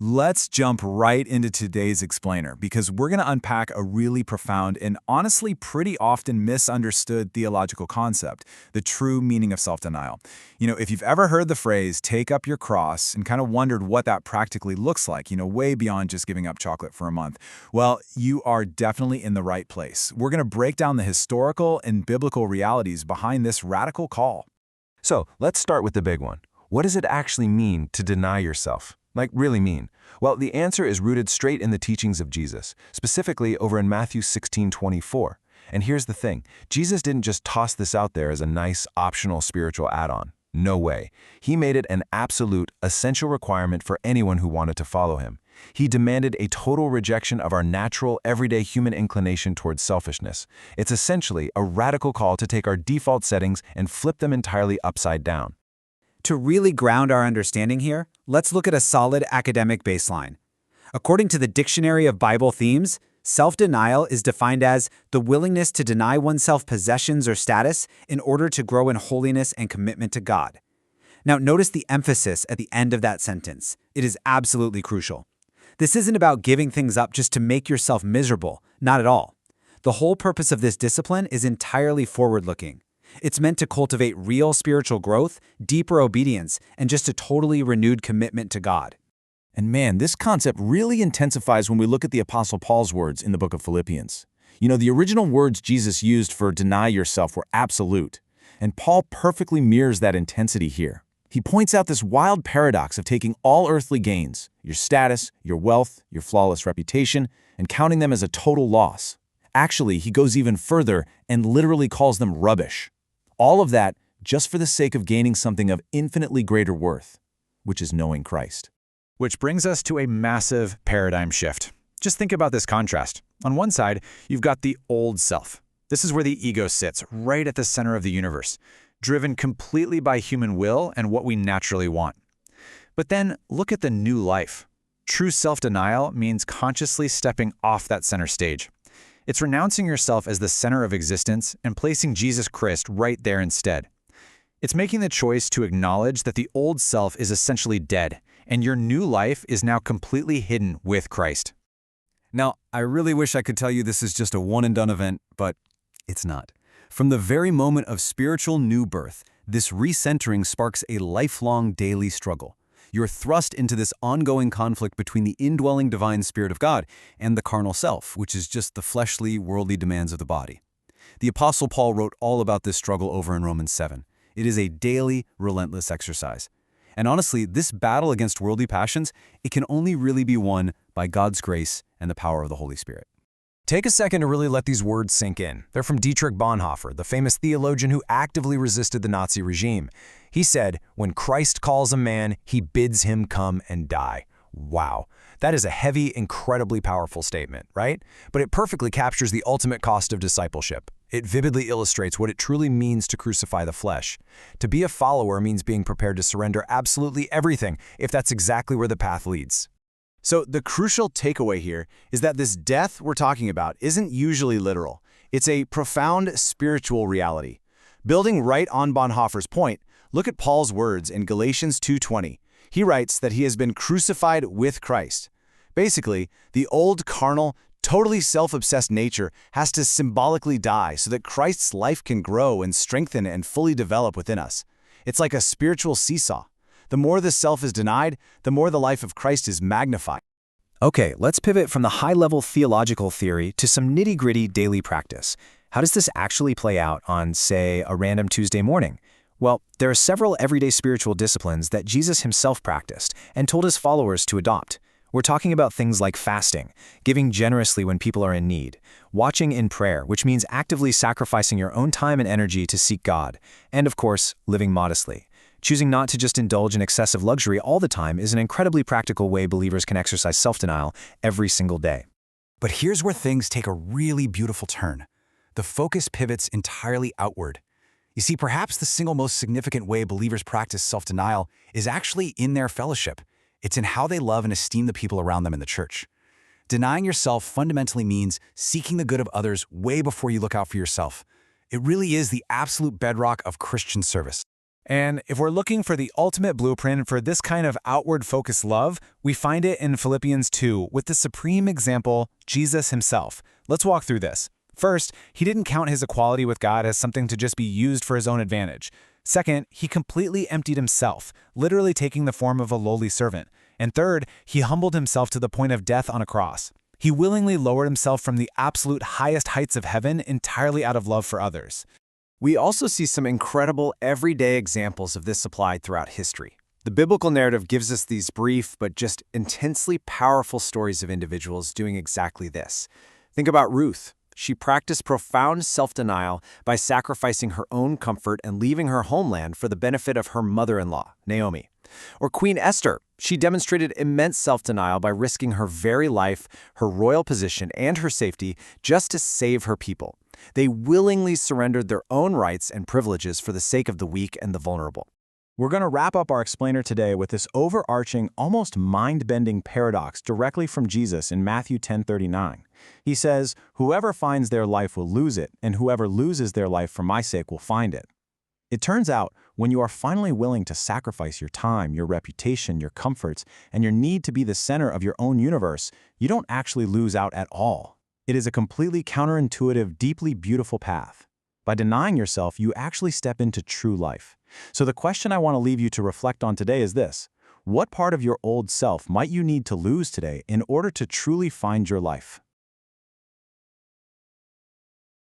Let's jump right into today's explainer because we're going to unpack a really profound and honestly pretty often misunderstood theological concept, the true meaning of self-denial. If you've ever heard the phrase, take up your cross, and kind of wondered what that practically looks like, way beyond just giving up chocolate for a month, well, you are definitely in the right place. We're going to break down the historical and biblical realities behind this radical call. So let's start with the big one. What does it actually mean to deny yourself? Really mean? Well, the answer is rooted straight in the teachings of Jesus, specifically over in Matthew 16:24. And here's the thing, Jesus didn't just toss this out there as a nice, optional spiritual add-on. No way. He made it an absolute, essential requirement for anyone who wanted to follow him. He demanded a total rejection of our natural, everyday human inclination towards selfishness. It's essentially a radical call to take our default settings and flip them entirely upside down. To really ground our understanding here, let's look at a solid academic baseline. According to the Dictionary of Bible Themes, self-denial is defined as the willingness to deny oneself possessions or status in order to grow in holiness and commitment to God. Now, notice the emphasis at the end of that sentence. It is absolutely crucial. This isn't about giving things up just to make yourself miserable, not at all. The whole purpose of this discipline is entirely forward-looking. It's meant to cultivate real spiritual growth, deeper obedience, and just a totally renewed commitment to God. And man, this concept really intensifies when we look at the Apostle Paul's words in the book of Philippians. The original words Jesus used for deny yourself were absolute, and Paul perfectly mirrors that intensity here. He points out this wild paradox of taking all earthly gains, your status, your wealth, your flawless reputation, and counting them as a total loss. Actually, he goes even further and literally calls them rubbish. All of that just for the sake of gaining something of infinitely greater worth, which is knowing Christ. Which brings us to a massive paradigm shift. Just think about this contrast. On one side, you've got the old self. This is where the ego sits, right at the center of the universe, driven completely by human will and what we naturally want. But then look at the new life. True self-denial means consciously stepping off that center stage. It's renouncing yourself as the center of existence and placing Jesus Christ right there instead. It's making the choice to acknowledge that the old self is essentially dead, and your new life is now completely hidden with Christ. Now, I really wish I could tell you this is just a one-and-done event, but it's not. From the very moment of spiritual new birth, this recentering sparks a lifelong daily struggle. You're thrust into this ongoing conflict between the indwelling divine Spirit of God and the carnal self, which is just the fleshly, worldly demands of the body. The Apostle Paul wrote all about this struggle over in Romans 7. It is a daily, relentless exercise. And honestly, this battle against worldly passions, it can only really be won by God's grace and the power of the Holy Spirit. Take a second to really let these words sink in. They're from Dietrich Bonhoeffer, the famous theologian who actively resisted the Nazi regime. He said, "When Christ calls a man, he bids him come and die." Wow. That is a heavy, incredibly powerful statement, right? But it perfectly captures the ultimate cost of discipleship. It vividly illustrates what it truly means to crucify the flesh. To be a follower means being prepared to surrender absolutely everything, if that's exactly where the path leads. So the crucial takeaway here is that this death we're talking about isn't usually literal. It's a profound spiritual reality. Building right on Bonhoeffer's point, look at Paul's words in Galatians 2:20. He writes that he has been crucified with Christ. Basically, the old carnal, totally self-obsessed nature has to symbolically die so that Christ's life can grow and strengthen and fully develop within us. It's like a spiritual seesaw. The more the self is denied, the more the life of Christ is magnified. Okay, let's pivot from the high-level theological theory to some nitty-gritty daily practice. How does this actually play out on, say, a random Tuesday morning? Well, there are several everyday spiritual disciplines that Jesus himself practiced and told his followers to adopt. We're talking about things like fasting, giving generously when people are in need, watching in prayer, which means actively sacrificing your own time and energy to seek God, and of course, living modestly. Choosing not to just indulge in excessive luxury all the time is an incredibly practical way believers can exercise self-denial every single day. But here's where things take a really beautiful turn. The focus pivots entirely outward. You see, perhaps the single most significant way believers practice self-denial is actually in their fellowship. It's in how they love and esteem the people around them in the church. Denying yourself fundamentally means seeking the good of others way before you look out for yourself. It really is the absolute bedrock of Christian service. And if we're looking for the ultimate blueprint for this kind of outward-focused love, we find it in Philippians 2 with the supreme example, Jesus himself. Let's walk through this. First, he didn't count his equality with God as something to just be used for his own advantage. Second, he completely emptied himself, literally taking the form of a lowly servant. And third, he humbled himself to the point of death on a cross. He willingly lowered himself from the absolute highest heights of heaven entirely out of love for others. We also see some incredible everyday examples of this applied throughout history. The biblical narrative gives us these brief but just intensely powerful stories of individuals doing exactly this. Think about Ruth. She practiced profound self-denial by sacrificing her own comfort and leaving her homeland for the benefit of her mother-in-law, Naomi. Or Queen Esther. She demonstrated immense self-denial by risking her very life, her royal position, and her safety just to save her people. They willingly surrendered their own rights and privileges for the sake of the weak and the vulnerable. We're going to wrap up our explainer today with this overarching, almost mind-bending paradox directly from Jesus in Matthew 10:39. He says, "Whoever finds their life will lose it, and whoever loses their life for my sake will find it." It turns out, when you are finally willing to sacrifice your time, your reputation, your comforts, and your need to be the center of your own universe, you don't actually lose out at all. It is a completely counterintuitive, deeply beautiful path. By denying yourself, you actually step into true life. So the question I want to leave you to reflect on today is this: what part of your old self might you need to lose today in order to truly find your life?